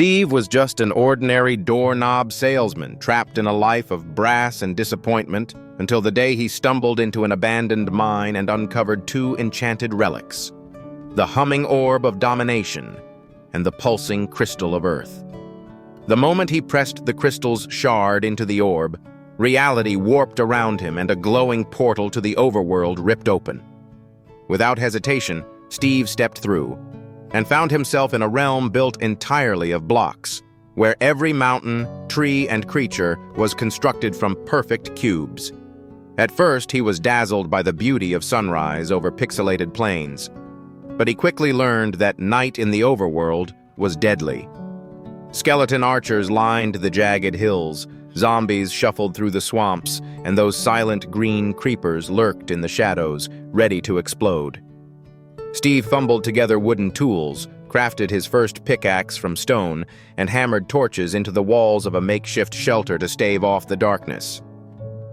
Steve was just an ordinary doorknob salesman trapped in a life of brass and disappointment until the day he stumbled into an abandoned mine and uncovered two enchanted relics: the humming Orb of Domination and the pulsing Crystal of Earth. The moment he pressed the crystal's shard into the orb, reality warped around him and a glowing portal to the Overworld ripped open. Without hesitation, Steve stepped through and found himself in a realm built entirely of blocks, where every mountain, tree, and creature was constructed from perfect cubes. At first, he was dazzled by the beauty of sunrise over pixelated plains, but he quickly learned that night in the Overworld was deadly. Skeleton archers lined the jagged hills, zombies shuffled through the swamps, and those silent green creepers lurked in the shadows, ready to explode. Steve fumbled together wooden tools, crafted his first pickaxe from stone, and hammered torches into the walls of a makeshift shelter to stave off the darkness.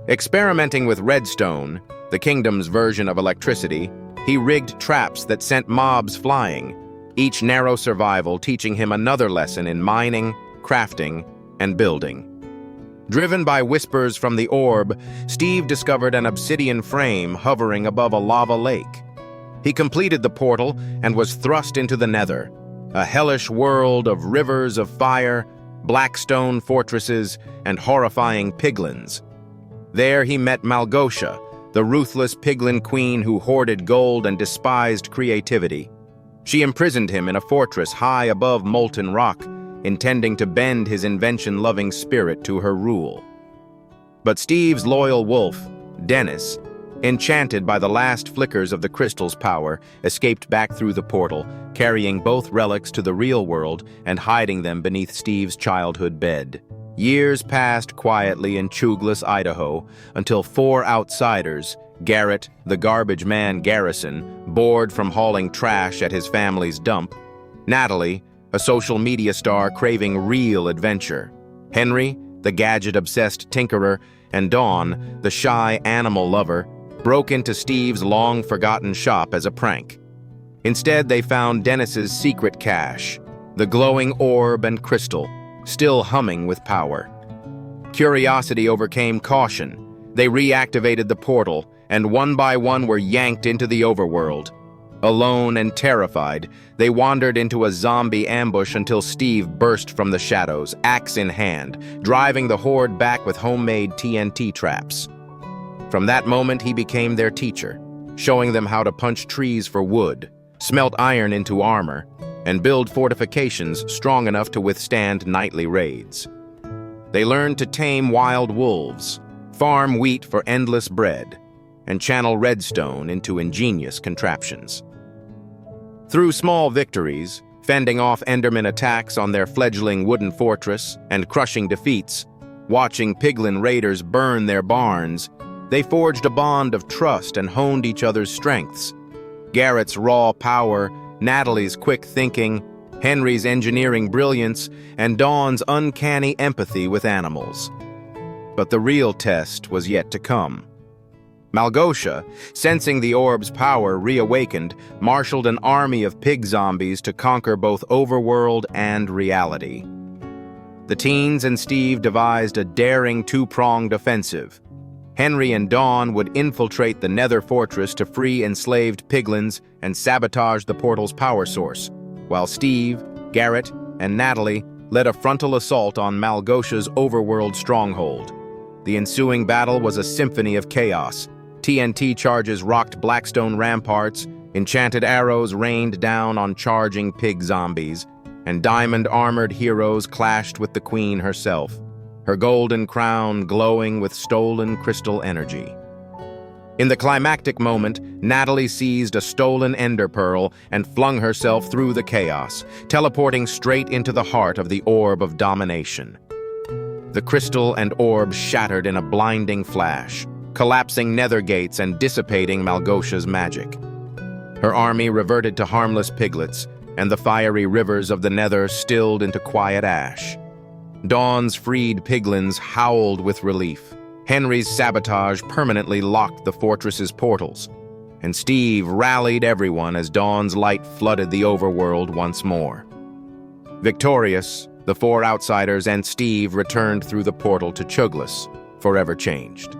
Experimenting with redstone, the kingdom's version of electricity, he rigged traps that sent mobs flying, each narrow survival teaching him another lesson in mining, crafting, and building. Driven by whispers from the orb, Steve discovered an obsidian frame hovering above a lava lake. He completed the portal and was thrust into the Nether, a hellish world of rivers of fire, black stone fortresses, and horrifying piglins. There he met Malgosha, the ruthless Piglin queen who hoarded gold and despised creativity. She imprisoned him in a fortress high above molten rock, intending to bend his invention-loving spirit to her rule. But Steve's loyal wolf, Dennis, enchanted by the last flickers of the crystal's power, escaped back through the portal, carrying both relics to the real world and hiding them beneath Steve's childhood bed. Years passed quietly in Chugless, Idaho, until four outsiders, Garrett, the garbage man Garrison, bored from hauling trash at his family's dump, Natalie, a social media star craving real adventure, Henry, the gadget-obsessed tinkerer, and Dawn, the shy animal lover, broke into Steve's long-forgotten shop as a prank. Instead, they found Dennis's secret cache, the glowing orb and crystal, still humming with power. Curiosity overcame caution. They reactivated the portal, and one by one were yanked into the Overworld. Alone and terrified, they wandered into a zombie ambush until Steve burst from the shadows, axe in hand, driving the horde back with homemade TNT traps. From that moment, he became their teacher, showing them how to punch trees for wood, smelt iron into armor, and build fortifications strong enough to withstand nightly raids. They learned to tame wild wolves, farm wheat for endless bread, and channel redstone into ingenious contraptions. Through small victories, fending off Enderman attacks on their fledgling wooden fortress, and crushing defeats, watching Piglin raiders burn their barns, they forged a bond of trust and honed each other's strengths. Garrett's raw power, Natalie's quick thinking, Henry's engineering brilliance, and Dawn's uncanny empathy with animals. But the real test was yet to come. Malgosha, sensing the orb's power reawakened, marshaled an army of pig zombies to conquer both Overworld and reality. The teens and Steve devised a daring two-pronged offensive. Henry and Dawn would infiltrate the Nether Fortress to free enslaved piglins and sabotage the portal's power source, while Steve, Garrett, and Natalie led a frontal assault on Malgosha's Overworld stronghold. The ensuing battle was a symphony of chaos. TNT charges rocked Blackstone ramparts, enchanted arrows rained down on charging pig zombies, and diamond-armored heroes clashed with the queen herself, her golden crown glowing with stolen crystal energy. In the climactic moment, Natalie seized a stolen ender pearl and flung herself through the chaos, teleporting straight into the heart of the Orb of Domination. The crystal and orb shattered in a blinding flash, collapsing nether gates and dissipating Malgosha's magic. Her army reverted to harmless piglets, and the fiery rivers of the Nether stilled into quiet ash. Dawn's freed piglins howled with relief. Henry's sabotage permanently locked the fortress's portals, and Steve rallied everyone as Dawn's light flooded the Overworld once more. Victorious, The four outsiders and Steve returned through the portal to Chuglis, forever changed.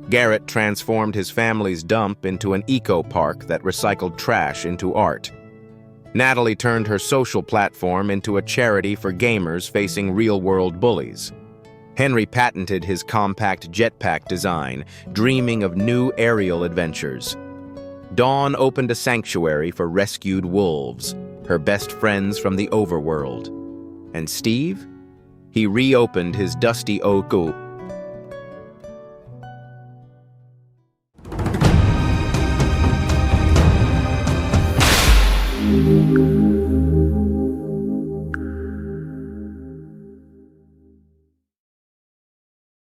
Garrett transformed his family's dump into an eco-park that recycled trash into art. Natalie turned her social platform into a charity for gamers facing real-world bullies. Henry patented his compact jetpack design, dreaming of new aerial adventures. Dawn opened a sanctuary for rescued wolves, her best friends from the Overworld. And Steve? He reopened his dusty Oku